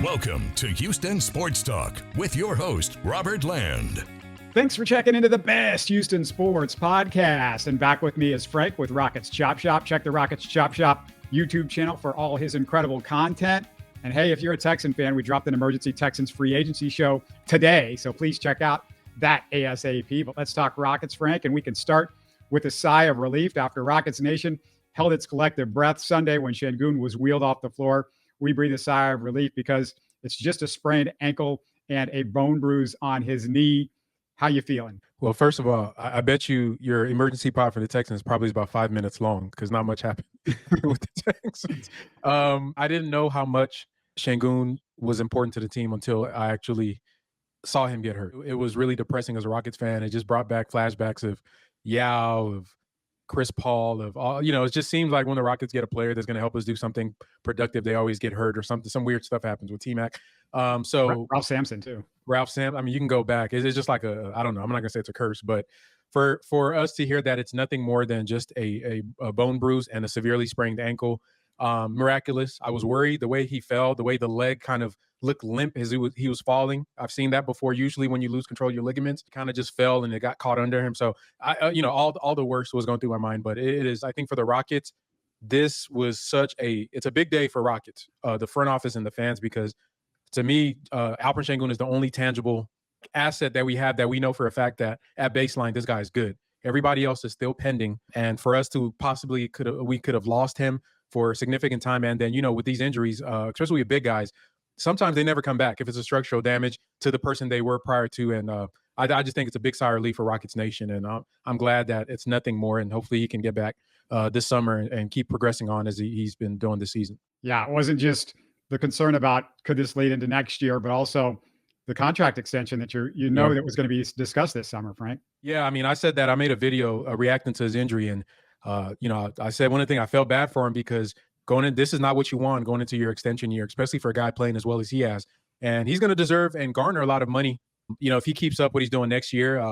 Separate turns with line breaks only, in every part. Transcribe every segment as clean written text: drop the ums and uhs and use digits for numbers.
Welcome to Houston Sports Talk with your host, Robert Land.
Thanks for checking into the best Houston sports podcast. And back with me is Frank with Rockets Chop Shop. Check the Rockets Chop Shop YouTube channel for all his incredible content. And hey, if you're a Texan fan, we dropped an emergency Texans free agency show today. So please check out that ASAP. But let's talk Rockets, Frank. And we can start with a sigh of relief after Rockets Nation held its collective breath Sunday when Sengun was wheeled off the floor. We breathe a sigh of relief because it's just a sprained ankle and a bone bruise on his knee. How you feeling?
Well, first of all, I bet your emergency pod for the Texans probably is about 5 minutes long because not much happened with the Texans. I didn't know how much Sengun was important to the team until I actually saw him get hurt. It was really depressing as a Rockets fan. It just brought back flashbacks of Yao, of Chris Paul, of all, it just seems like when the Rockets get a player that's going to help us do something productive, they always get hurt or something. Some weird stuff happens with T-Mac. So
Ralph Sampson too.
I mean, you can go back. It's just like I don't know. I'm not gonna say it's a curse, but for us to hear that it's nothing more than just a bone bruise and a severely sprained ankle, miraculous. I was worried the way he fell, the way the leg kind of looked limp as he was falling. I've seen that before. Usually when you lose control of your ligaments, it kind of just fell and it got caught under him. So all the worst was going through my mind, but it is, I think for the Rockets, this was it's a big day for Rockets, the front office and the fans, because to me, Alperen Sengun is the only tangible asset that we have that we know for a fact that at baseline, this guy is good. Everybody else is still pending. And for us to possibly we could have lost him for a significant time. And then, with these injuries, especially with big guys, sometimes they never come back if it's a structural damage to the person they were prior to. And I just think it's a big sigh of relief for Rockets Nation. And I'm glad that it's nothing more. And hopefully he can get back this summer and keep progressing on as he's been doing this season.
Yeah, it wasn't just the concern about could this lead into next year, but also the contract extension that that was going to be discussed this summer, Frank.
Yeah, I mean, I said that I made a video reacting to his injury, and I said one of the things I felt bad for him because this is not what you want going into your extension year, especially for a guy playing as well as he has, and he's going to deserve and garner a lot of money. If he keeps up what he's doing next year,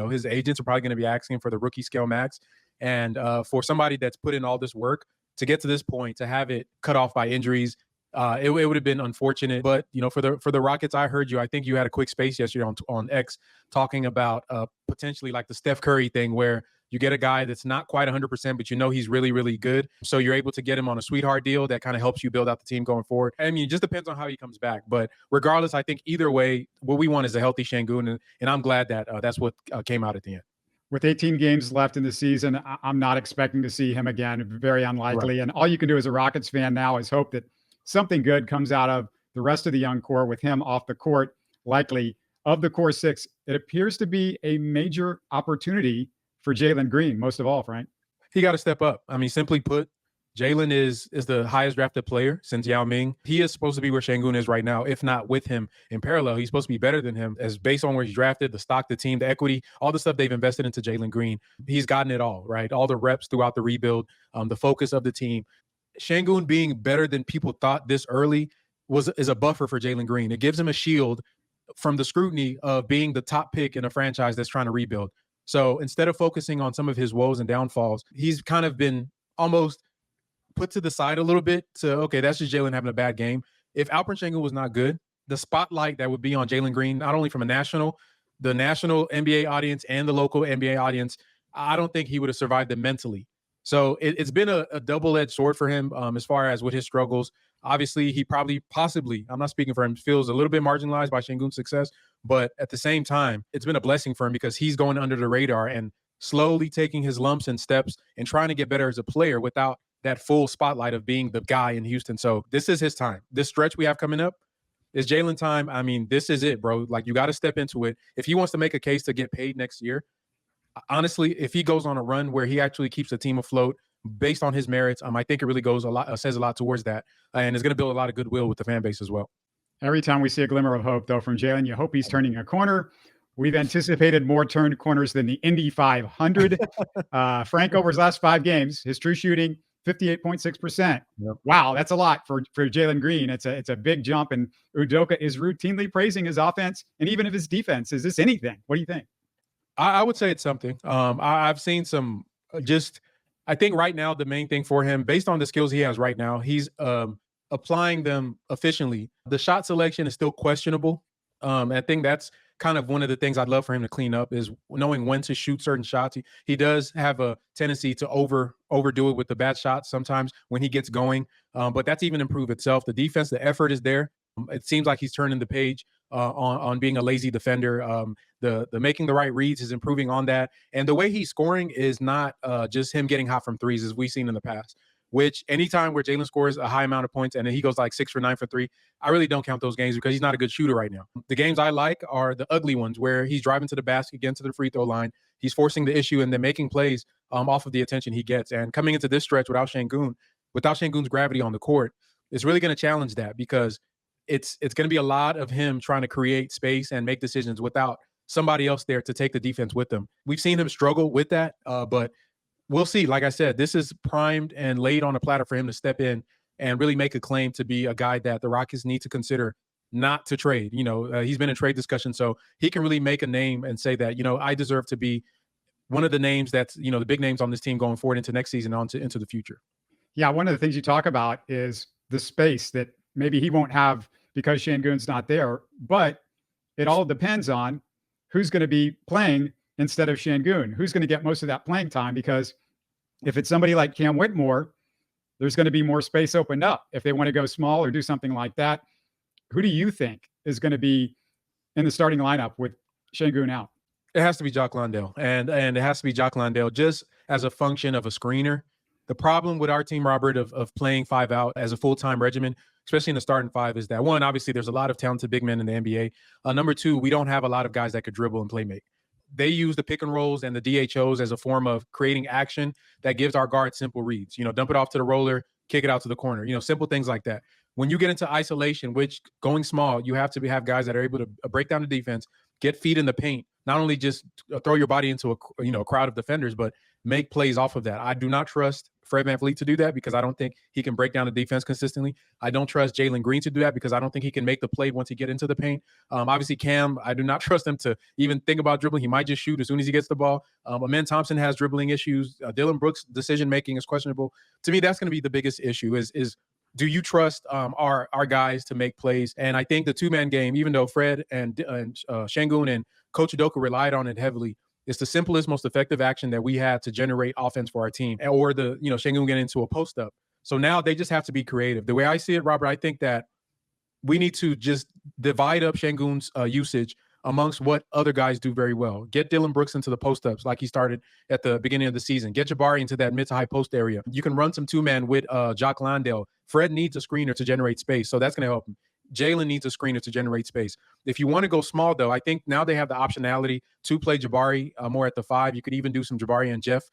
his agents are probably going to be asking for the rookie scale max, and for somebody that's put in all this work to get to this point, to have it cut off by injuries. It would have been unfortunate, but for the Rockets, I heard you. I think you had a quick space yesterday on X talking about potentially like the Steph Curry thing, where you get a guy that's not quite 100%, but he's really, really good. So you're able to get him on a sweetheart deal that kind of helps you build out the team going forward. I mean, it just depends on how he comes back. But regardless, I think either way, what we want is a healthy Sengun, and I'm glad that that's what came out at the end.
With 18 games left in the season, I'm not expecting to see him again. Very unlikely. Right. And all you can do as a Rockets fan now is hope that something good comes out of the rest of the young core with him off the court. Likely of the core six, it appears to be a major opportunity for Jalen Green, most of all, Frank.
He got to step up. I mean, simply put, Jalen is the highest drafted player since Yao Ming. He is supposed to be where Sengun is right now, if not with him in parallel. He's supposed to be better than him as based on where he's drafted, the stock, the team, the equity, all the stuff they've invested into Jalen Green. He's gotten it all, right? All the reps throughout the rebuild, the focus of the team. Sengun being better than people thought this early is a buffer for Jalen Green. It gives him a shield from the scrutiny of being the top pick in a franchise that's trying to rebuild. So instead of focusing on some of his woes and downfalls, he's kind of been almost put to the side a little bit to, okay, that's just Jalen having a bad game. If Alperen Sengun was not good, the spotlight that would be on Jalen Green, not only from the national NBA audience and the local NBA audience, I don't think he would have survived it mentally. So it's been a double-edged sword for him as far as with his struggles. Obviously, he possibly, I'm not speaking for him, feels a little bit marginalized by Sengun's success. But at the same time, it's been a blessing for him because he's going under the radar and slowly taking his lumps and steps and trying to get better as a player without that full spotlight of being the guy in Houston. So this is his time. This stretch we have coming up is Jalen time. I mean, this is it, bro. Like, you got to step into it. If he wants to make a case to get paid next year, honestly, if he goes on a run where he actually keeps the team afloat based on his merits, I think it really says a lot towards that, and is going to build a lot of goodwill with the fan base as well.
Every time we see a glimmer of hope, though, from Jalen, you hope he's turning a corner. We've anticipated more turned corners than the Indy 500. Frank, over his last 5 games, his true shooting, 58.6%. Yep. Wow, that's a lot for Jalen Green. It's a big jump, and Udoka is routinely praising his offense and even of his defense. Is this anything? What do you think?
I would say it's something. I've seen I think right now the main thing for him, based on the skills he has right now, he's applying them efficiently. The shot selection is still questionable. I think that's kind of one of the things I'd love for him to clean up is knowing when to shoot certain shots. He does have a tendency to overdo it with the bad shots sometimes when he gets going, but that's even improved itself. The defense, the effort is there. It seems like he's turning the page on being a lazy defender. The making the right reads is improving on that, and the way he's scoring is not just him getting hot from threes as we've seen in the past. Which anytime where Jalen scores a high amount of points and then he goes like 6 for 9 for 3, I really don't count those games because he's not a good shooter right now. The games I like are the ugly ones where he's driving to the basket, getting to the free throw line, he's forcing the issue and then making plays off of the attention he gets. And coming into this stretch without Şengün's gravity on the court, it's really going to challenge that because it's going to be a lot of him trying to create space and make decisions without somebody else there to take the defense with them. We've seen him struggle with that, but we'll see. Like I said, this is primed and laid on a platter for him to step in and really make a claim to be a guy that the Rockets need to consider not to trade. He's been in trade discussion, so he can really make a name and say that, I deserve to be one of the names that's, the big names on this team going forward into next season into the future.
Yeah, one of the things you talk about is the space that maybe he won't have because Şengün's not there, but it all depends on who's going to be playing instead of Şengün, who's going to get most of that playing time, because if it's somebody like Cam Whitmore, there's going to be more space opened up if they want to go small or do something like that. Who do you think is going to be in the starting lineup with Şengün out?
It has to be Jock Landale, and it has to be Jock Landale just as a function of a screener. The problem with our team, Robert, of playing 5 out as a full-time regimen, especially in the starting 5, is that, one, obviously there's a lot of talented big men in the NBA. Number 2, we don't have a lot of guys that could dribble and play make. They use the pick and rolls and the DHOs as a form of creating action that gives our guards simple reads. Dump it off to the roller, kick it out to the corner. Simple things like that. When you get into isolation, which going small, you have to have guys that are able to break down the defense, get feet in the paint, not only just throw your body into a crowd of defenders, but make plays off of that. I do not trust Fred VanVleet to do that because I don't think he can break down the defense consistently. I don't trust Jalen Green to do that because I don't think he can make the play once he get into the paint. Obviously, Cam, I do not trust him to even think about dribbling. He might just shoot as soon as he gets the ball. Amen Thompson has dribbling issues. Dillon Brooks' decision-making is questionable. To me, that's going to be the biggest issue is do you trust our guys to make plays? And I think the two-man game, even though Fred and Şengün and Coach Udoka relied on it heavily, it's the simplest, most effective action that we had to generate offense for our team, or Şengün getting into a post-up. So now they just have to be creative. The way I see it, Robert, I think that we need to just divide up Şengün's usage amongst what other guys do very well. Get Dillon Brooks into the post-ups like he started at the beginning of the season. Get Jabari into that mid to high post area. You can run some two-man with Jock Landale. Fred needs a screener to generate space, so that's going to help him. Jalen needs a screener to generate space. If you want to go small, though, I think now they have the optionality to play Jabari more at the 5. You could even do some Jabari and Jeff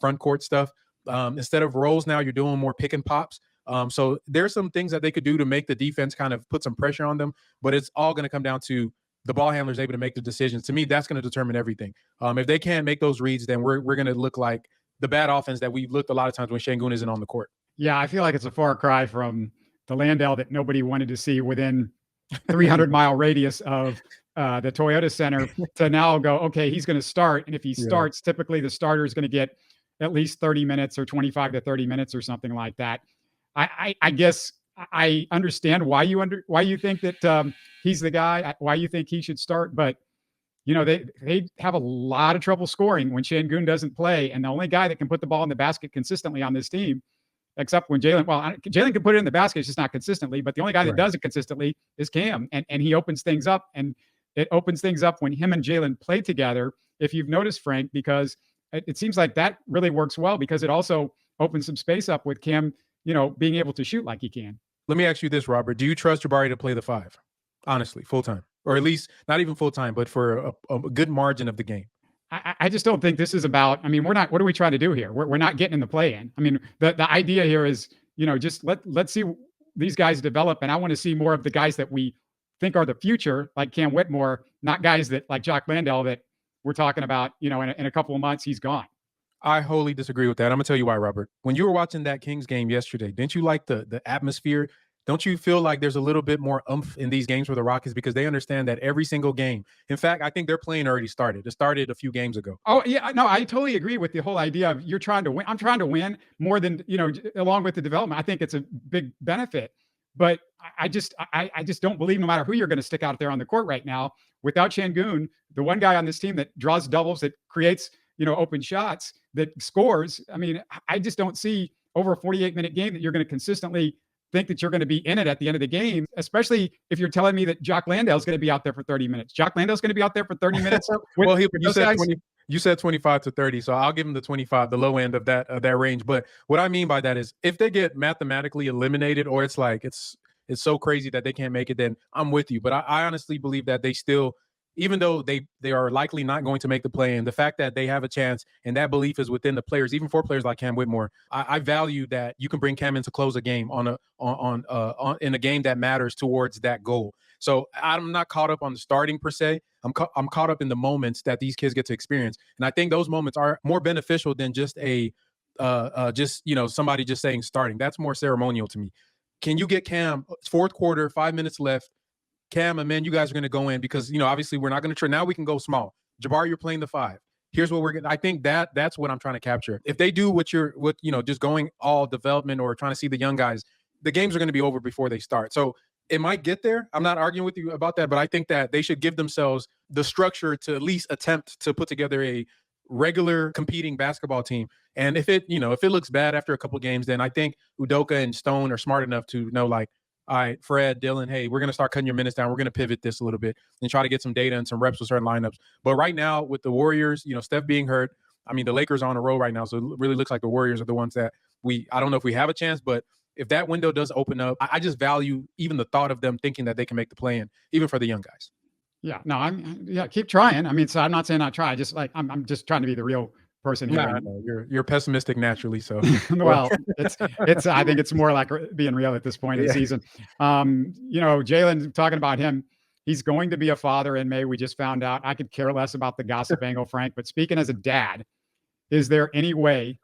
front court stuff. Instead of rolls now, you're doing more pick and pops. So there's some things that they could do to make the defense kind of put some pressure on them, but it's all going to come down to the ball handlers able to make the decisions. To me, that's going to determine everything. If they can't make those reads, then we're going to look like the bad offense that we've looked a lot of times when Şengün isn't on the court.
Yeah, I feel like it's a far cry from the Landale that nobody wanted to see within 300-mile radius of the Toyota Center to now go, okay, he's going to start. And if he starts, typically the starter is going to get at least 30 minutes or 25 to 30 minutes or something like that. I guess I understand why you think that he's the guy, why you think he should start. But, they have a lot of trouble scoring when Şengün doesn't play. And the only guy that can put the ball in the basket consistently on this team, except when Jalen can put it in the basket, it's just not consistently. But the only guy that does it consistently is Cam. And he opens things up. And it opens things up when him and Jalen play together, if you've noticed, Frank, because it seems like that really works well because it also opens some space up with Cam, being able to shoot like he can.
Let me ask you this, Robert. Do you trust Jabari to play the 5? Honestly, full-time? Or at least not even full-time, but for a good margin of the game?
I just don't think this is about, what are we trying to do here? We're not getting in the play-in. The idea here is, just let's see these guys develop. And I want to see more of the guys that we think are the future, like Cam Whitmore, not guys that like Jock Landale that we're talking about, in a couple of months, he's gone.
I wholly disagree with that. I'm going to tell you why, Robert. When you were watching that Kings game yesterday, didn't you like the atmosphere? Don't you feel like there's a little bit more oomph in these games for the Rockets because they understand that every single game, in fact, I think their playing already started. It started a few games ago.
Oh, yeah. No, I totally agree with the whole idea of you're trying to win. I'm trying to win more than, along with the development. I think it's a big benefit. But I just don't believe, no matter who you're going to stick out there on the court right now, without Sengun, the one guy on this team that draws doubles, that creates, open shots, that scores. I mean, I just don't see over a 48-minute game that you're going to consistently think that you're going to be in it at the end of the game, especially if you're telling me that Jock Landale's going to be out there for 30 minutes. Jock Landale's going to be out there for 30 minutes.
Well, you said 25 to 30, so I'll give him the 25, the low end of that range. But what I mean by that is, if they get mathematically eliminated, or it's like it's so crazy that they can't make it, then I'm with you. But I honestly believe that they still, even though they are likely not going to make the play, and the fact that they have a chance, and that belief is within the players, even for players like Cam Whitmore, I value that you can bring Cam in to close a game in a game that matters towards that goal. So I'm not caught up on the starting per se. I'm caught up in the moments that these kids get to experience, and I think those moments are more beneficial than just somebody just saying starting. That's more ceremonial to me. Can you get Cam, fourth quarter, 5 minutes left? Cam and man, you guys are going to go in, because obviously we're not going to try. Now we can go small. Jabbar, you're playing the 5. Here's what we're getting. I think that's what I'm trying to capture. If they do what just going all development or trying to see the young guys, the games are going to be over before they start. So it might get there. I'm not arguing with you about that, but I think that they should give themselves the structure to at least attempt to put together a regular competing basketball team. And if it looks bad after a couple games, then I think Udoka and Stone are smart enough to know, like, all right, Fred, Dillon, hey, we're going to start cutting your minutes down. We're going to pivot this a little bit and try to get some data and some reps with certain lineups. But right now, with the Warriors, Steph being hurt, I mean, the Lakers are on a roll right now, so it really looks like the Warriors are the ones that I don't know if we have a chance, but if that window does open up, I just value even the thought of them thinking that they can make the play-in, even for the young guys.
Yeah, no, keep trying. I mean, so I'm not saying not try. Just like I'm just trying to be the real person here.
No, you're pessimistic naturally. So
well, it's I think it's more like being real at this point in the season. Jalen, talking about him, he's going to be a father in May. We just found out. I could care less about the gossip angle, Frank. But speaking as a dad, is there any way,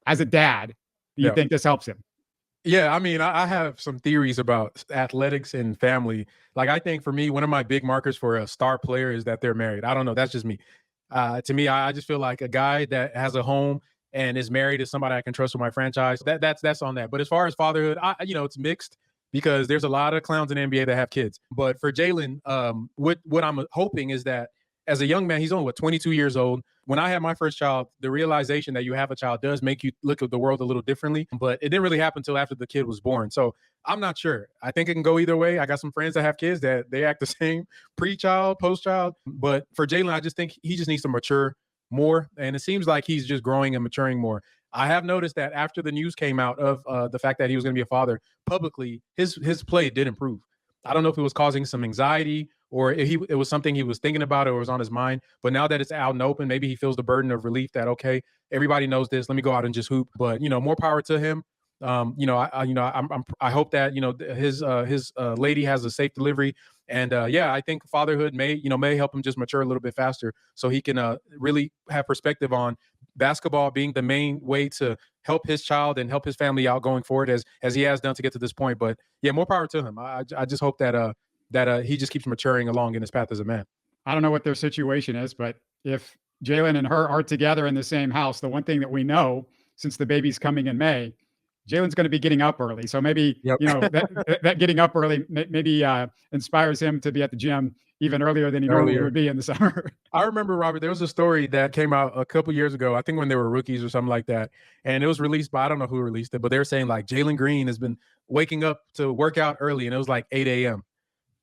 as a dad, you think this helps him?
Yeah, I mean, I have some theories about athletics and family. Like, I think for me, one of my big markers for a star player is that they're married. I don't know. That's just me. To me, I just feel like a guy that has a home and is married is somebody I can trust with my franchise. That's on that. But as far as fatherhood, it's mixed, because there's a lot of clowns in the NBA that have kids. But for Jalen, what I'm hoping is that as a young man, he's only 22 years old. When I had my first child, the realization that you have a child does make you look at the world a little differently, but it didn't really happen until after the kid was born. So I'm not sure. I think it can go either way. I got some friends that have kids that they act the same pre-child, post-child. But for Jalen, I just think he just needs to mature more. And it seems like he's just growing and maturing more. I have noticed that after the news came out of the fact that he was going to be a father publicly, his play did improve. I don't know if it was causing some anxiety or it was something he was thinking about or it was on his mind. But now that it's out and open, maybe he feels the burden of relief that, okay, everybody knows this. Let me go out and just hoop. But, more power to him. I hope that, his lady has a safe delivery. And I think fatherhood may help him just mature a little bit faster so he can really have perspective on basketball being the main way to help his child and help his family out going forward as he has done to get to this point. But yeah, more power to him. I just hope that he just keeps maturing along in his path as a man.
I don't know what their situation is, but if Jalen and her are together in the same house, the one thing that we know, since the baby's coming in May, Jalen's going to be getting up early. So maybe, that getting up early maybe inspires him to be at the gym even earlier than he normally would be in the summer.
I remember, Robert, there was a story that came out a couple years ago, I think when they were rookies or something like that. And it was released by, I don't know who released it, but they were saying like Jalen Green has been waking up to work out early, and it was like 8 a.m.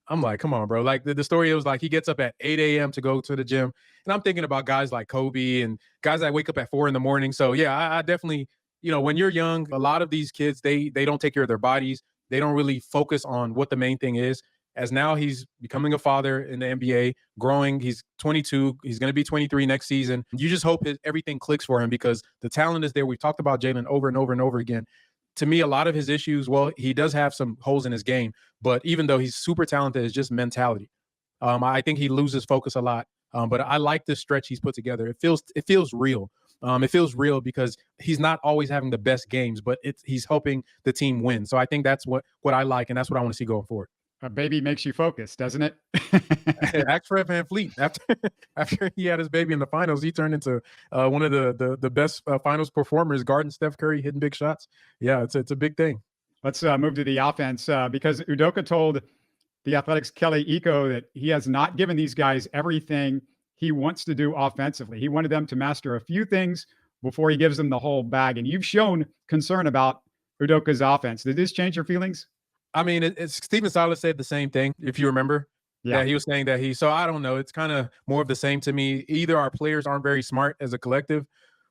I'm like, come on, bro. Like the story, it was like he gets up at 8 a.m. to go to the gym. And I'm thinking about guys like Kobe and guys that wake up at 4 a.m. So yeah, I definitely, when you're young, a lot of these kids, they don't take care of their bodies. They don't really focus on what the main thing is. As now he's becoming a father in the NBA, growing. He's 22. He's going to be 23 next season. You just hope everything clicks for him because the talent is there. We've talked about Jalen over and over and over again. To me, a lot of his issues, well, he does have some holes in his game, but even though he's super talented, it's just mentality. I think he loses focus a lot. But I like this stretch he's put together. It feels real. It feels real because he's not always having the best games, but he's helping the team win. So I think that's what I like, and that's what I want to see going forward.
A baby makes you focus, doesn't it?
Ask Fred VanVleet. After he had his baby in the finals, he turned into one of the best finals performers, guarding Steph Curry, hitting big shots. Yeah, it's a big thing.
Let's move to the offense because Udoka told the Athletics' Kelly Iko that he has not given these guys everything he wants to do offensively. He wanted them to master a few things before he gives them the whole bag. And you've shown concern about Udoka's offense. Did this change your feelings?
I mean, it's Stephen Silas said the same thing, if you remember.
Yeah.
That he was saying that so I don't know. It's kind of more of the same to me. Either our players aren't very smart as a collective,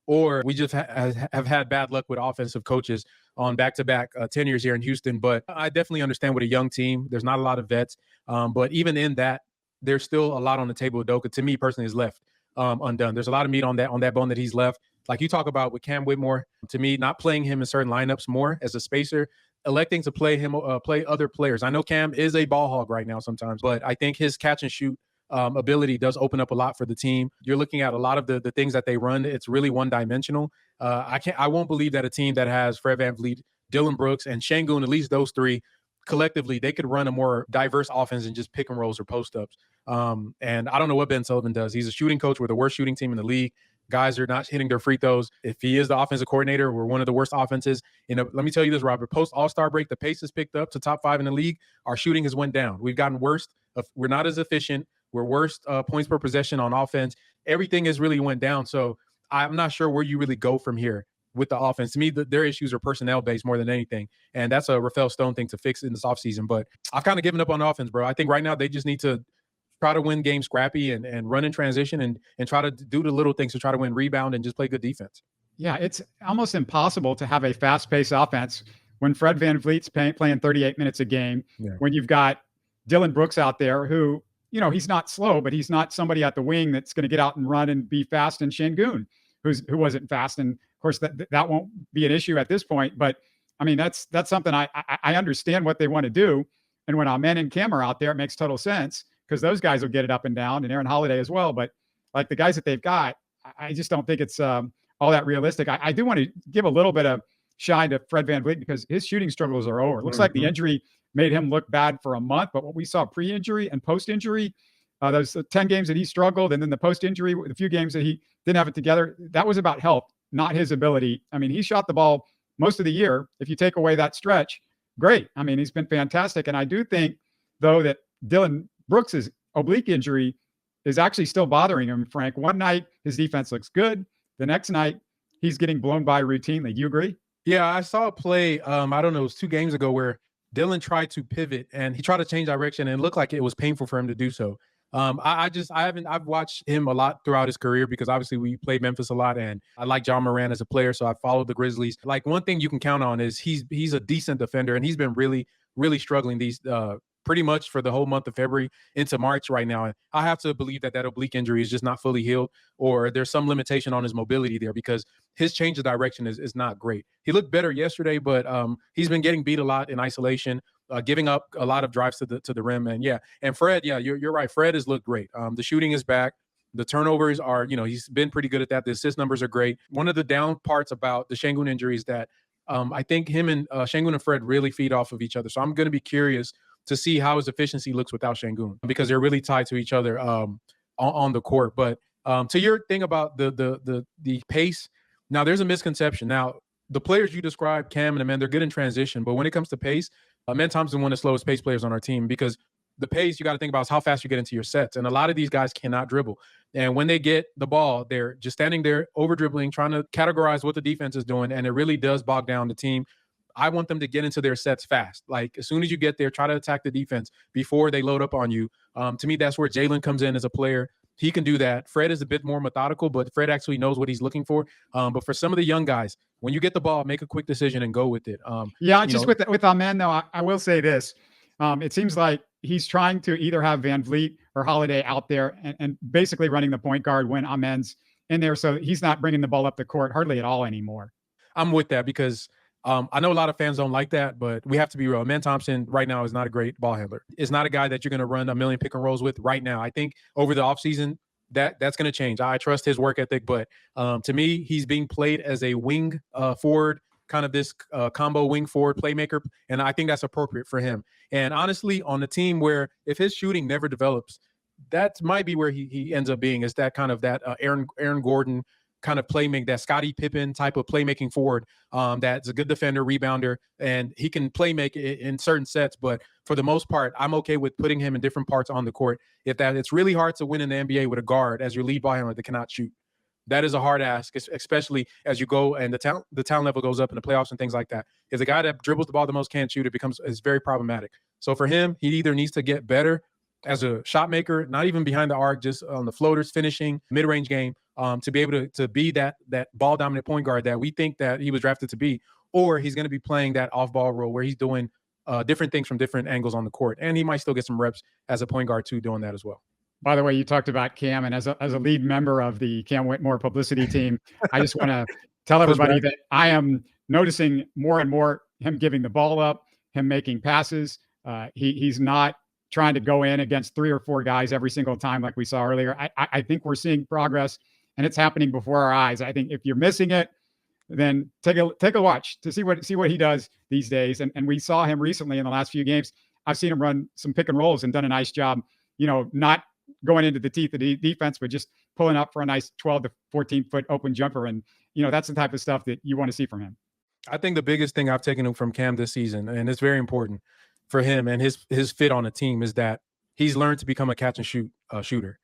or we just have had bad luck with offensive coaches on back-to-back tenures here in Houston. But I definitely understand with a young team, there's not a lot of vets. But even in that, there's still a lot on the table. Udoka, to me personally, is left undone. There's a lot of meat on that bone that he's left. Like you talk about with Cam Whitmore, to me, not playing him in certain lineups more as a spacer, electing to play him, play other players. I know Cam is a ball hog right now sometimes, but I think his catch and shoot ability does open up a lot for the team. You're looking at a lot of the things that they run. It's really one dimensional. I won't believe that a team that has Fred VanVleet, Dillon Brooks, and Sengun, at least those three collectively, they could run a more diverse offense than just pick and rolls or post ups. And I don't know what Ben Sullivan does. He's a shooting coach. We're the worst shooting team in the league. Guys are not hitting their free throws. If he is the offensive coordinator, we're one of the worst offenses. Let me tell you this, Robert. Post All-Star break, the pace has picked up to top 5 in the league. Our shooting has went down. We've gotten worse. We're not as efficient. We're worst points per possession on offense. Everything has really went down. So I'm not sure where you really go from here with the offense. To me, their issues are personnel-based more than anything. And that's a Rafael Stone thing to fix in this offseason. But I've kind of given up on offense, bro. I think right now they just need to try to win games scrappy and run in transition and try to do the little things to try to win rebound and just play good defense.
Yeah, it's almost impossible to have a fast-paced offense when Fred VanVleet's playing 38 minutes a game, when you've got Dillon Brooks out there who, he's not slow, but he's not somebody at the wing that's going to get out and run and be fast, and Sengun, who wasn't fast. And of course, that won't be an issue at this point. But I mean, that's something I understand what they want to do. And when Amen and Cam are out there, it makes total sense because those guys will get it up and down, and Aaron Holiday as well. But like the guys that they've got, I just don't think it's all that realistic. I do want to give a little bit of shine to Fred VanVleet because his shooting struggles are over. It looks like the injury made him look bad for a month, but what we saw pre-injury and post-injury, those 10 games that he struggled, and then the post-injury, the few games that he didn't have it together, that was about health, not his ability. I mean, he shot the ball most of the year. If you take away that stretch, great. I mean, he's been fantastic. And I do think, though, that Dillon Brooks's oblique injury is actually still bothering him, Frank. One night, his defense looks good. The next night, he's getting blown by routinely. Do you agree?
Yeah, I saw a play, I don't know, it was 2 games ago where Dillon tried to pivot and he tried to change direction and it looked like it was painful for him to do so. I've watched him a lot throughout his career because obviously we played Memphis a lot and I like John Moran as a player. So I followed the Grizzlies. Like one thing you can count on is he's a decent defender and he's been really, really struggling these pretty much for the whole month of February into March right now. And I have to believe that oblique injury is just not fully healed or there's some limitation on his mobility there because his change of direction is not great. He looked better yesterday, but he's been getting beat a lot in isolation, giving up a lot of drives to the rim. And Fred, you're right. Fred has looked great. The shooting is back. The turnovers are, he's been pretty good at that. The assist numbers are great. One of the down parts about the Sengun injury is that I think him and Sengun and Fred really feed off of each other. So I'm going to be curious to see how his efficiency looks without Sengun because they're really tied to each other on the court. But to your thing about the pace, now there's a misconception. Now the players you described, Cam and Amen, they're good in transition, but when it comes to pace, Amen Thompson one of the slowest pace players on our team because the pace you got to think about is how fast you get into your sets, and a lot of these guys cannot dribble. And when they get the ball, they're just standing there over dribbling, trying to categorize what the defense is doing, and it really does bog down the team. I want them to get into their sets fast. Like as soon as you get there, try to attack the defense before they load up on you. To me, that's where Jalen comes in as a player. He can do that. Fred is a bit more methodical, but Fred actually knows what he's looking for. But for some of the young guys, when you get the ball, make a quick decision and go with it.
With Amen, though, I will say this. It seems like he's trying to either have VanVleet or Holiday out there and basically running the point guard when Amen's in there. So he's not bringing the ball up the court hardly at all anymore.
I'm with that because I know a lot of fans don't like that, but we have to be real. Amen Thompson right now is not a great ball handler. It's not a guy that you're going to run a million pick and rolls with right now. I think over the offseason, that's going to change. I trust his work ethic, but to me, he's being played as a wing forward, kind of this combo wing forward playmaker, and I think that's appropriate for him. And honestly, on a team where if his shooting never develops, that might be where he ends up being, is that kind of that Aaron Gordon, kind of that Scottie Pippen type of playmaking forward that's a good defender, rebounder, and he can play make in certain sets. But for the most part, I'm okay with putting him in different parts on the court. It's really hard to win in the NBA with a guard as your lead ball handler that cannot shoot. That is a hard ask, especially as you go and the talent level goes up in the playoffs and things like that. If the guy that dribbles the ball the most can't shoot, it's very problematic. So for him, he either needs to get better as a shot maker, not even behind the arc, just on the floaters, finishing, mid-range game, to be able to be that ball-dominant point guard that we think that he was drafted to be, or he's going to be playing that off-ball role where he's doing different things from different angles on the court, and he might still get some reps as a point guard too doing that as well.
By the way, you talked about Cam, and as a lead member of the Cam Whitmore publicity team, I just want to tell everybody that I am noticing more and more him giving the ball up, him making passes. He's not trying to go in against 3 or 4 guys every single time like we saw earlier. I think we're seeing progress, and it's happening before our eyes. I think if you're missing it, then take a watch to see what he does these days. And we saw him recently in the last few games. I've seen him run some pick and rolls and done a nice job, not going into the teeth of the defense, but just pulling up for a nice 12 to 14 foot open jumper. And, that's the type of stuff that you want to see from him.
I think the biggest thing I've taken from Cam this season, and it's very important for him and his fit on the team, is that he's learned to become a catch and shoot shooter.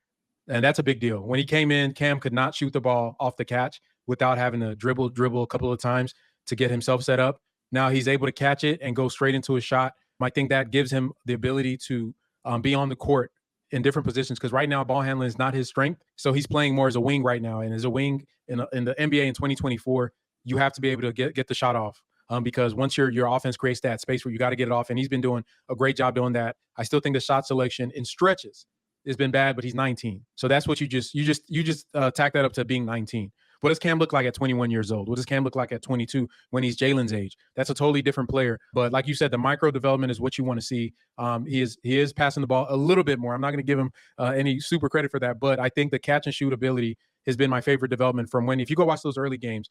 And that's a big deal. When he came in, Cam could not shoot the ball off the catch without having to dribble a couple of times to get himself set up. Now he's able to catch it and go straight into a shot. I think that gives him the ability to be on the court in different positions, because right now ball handling is not his strength. So he's playing more as a wing right now. And as a wing in the NBA in 2024, you have to be able to get the shot off. Because once your offense creates that space where you got to get it off, and he's been doing a great job doing that. I still think the shot selection in stretches has been bad, but he's 19. So that's what you just tack that up to being 19. What does Cam look like at 21 years old? What does Cam look like at 22 when he's Jalen's age? That's a totally different player. But like you said, the micro development is what you want to see. He is passing the ball a little bit more. I'm not going to give him any super credit for that, but I think the catch and shoot ability has been my favorite development from if you go watch those early games,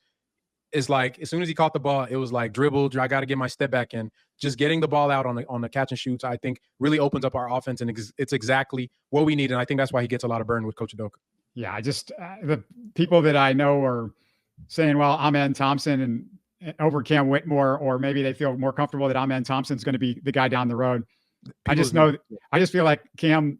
it's like as soon as he caught the ball, it was like dribble, I got to get my step back in. Just getting the ball out on the catch and shoots, I think really opens up our offense, and it's exactly what we need. And I think that's why he gets a lot of burn with Coach Udoka.
Yeah, I just the people that I know are saying, well, Amen Thompson and over Cam Whitmore, or maybe they feel more comfortable that Amen Thompson's going to be the guy down the road. I just feel like Cam,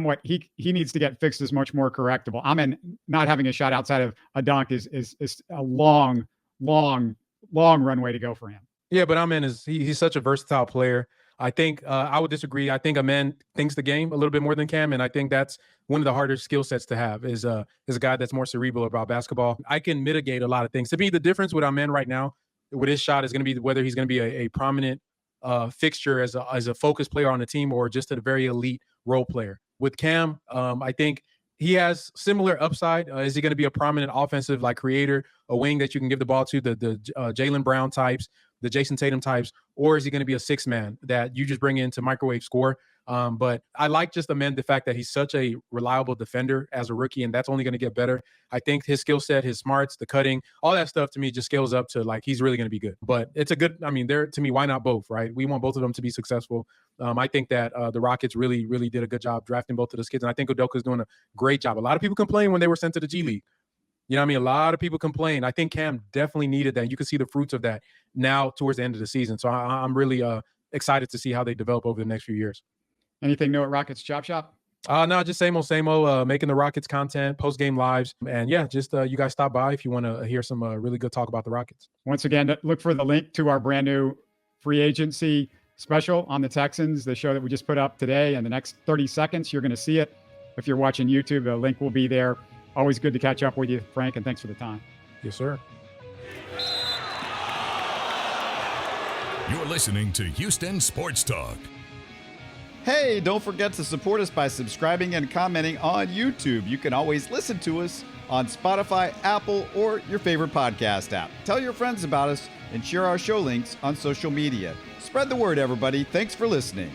what he needs to get fixed is much more correctable. Amen not having a shot outside of a dunk is a long runway to go for him.
Yeah, but Amen he's such a versatile player. I think I would disagree. I think Amen thinks the game a little bit more than Cam, and I think that's one of the harder skill sets to have is a guy that's more cerebral about basketball. I can mitigate a lot of things. To me, the difference with Amen right now with his shot is going to be whether he's going to be a prominent fixture as a focused player on the team or just a very elite role player. With Cam, I think he has similar upside. Is he going to be a prominent offensive creator, a wing that you can give the ball to, the Jaylen Brown types, the Jason Tatum types, or is he going to be a 6-man that you just bring in to microwave score? But I like just the fact that he's such a reliable defender as a rookie, and that's only going to get better. I think his skill set, his smarts, the cutting, all that stuff to me just scales up to he's really going to be good. But it's to me, why not both, right? We want both of them to be successful. I think that the Rockets really, really did a good job drafting both of those kids, and I think Udoka's doing a great job. A lot of people complain when they were sent to the G League. You know what I mean? A lot of people complain. I think Cam definitely needed that. You can see the fruits of that now towards the end of the season. So I'm really excited to see how they develop over the next few years.
Anything new at Rockets Chop Shop?
No, just same old, making the Rockets content, post-game lives. And yeah, just you guys stop by if you want to hear some really good talk about the Rockets.
Once again, look for the link to our brand new free agency special on the Texans, the show that we just put up today. In the next 30 seconds, you're going to see it. If you're watching YouTube, the link will be there. Always good to catch up with you, Frank, and thanks for the time.
Yes, sir.
You're listening to Houston Sports Talk.
Hey, don't forget to support us by subscribing and commenting on YouTube. You can always listen to us on Spotify, Apple, or your favorite podcast app. Tell your friends about us and share our show links on social media. Spread the word, everybody. Thanks for listening.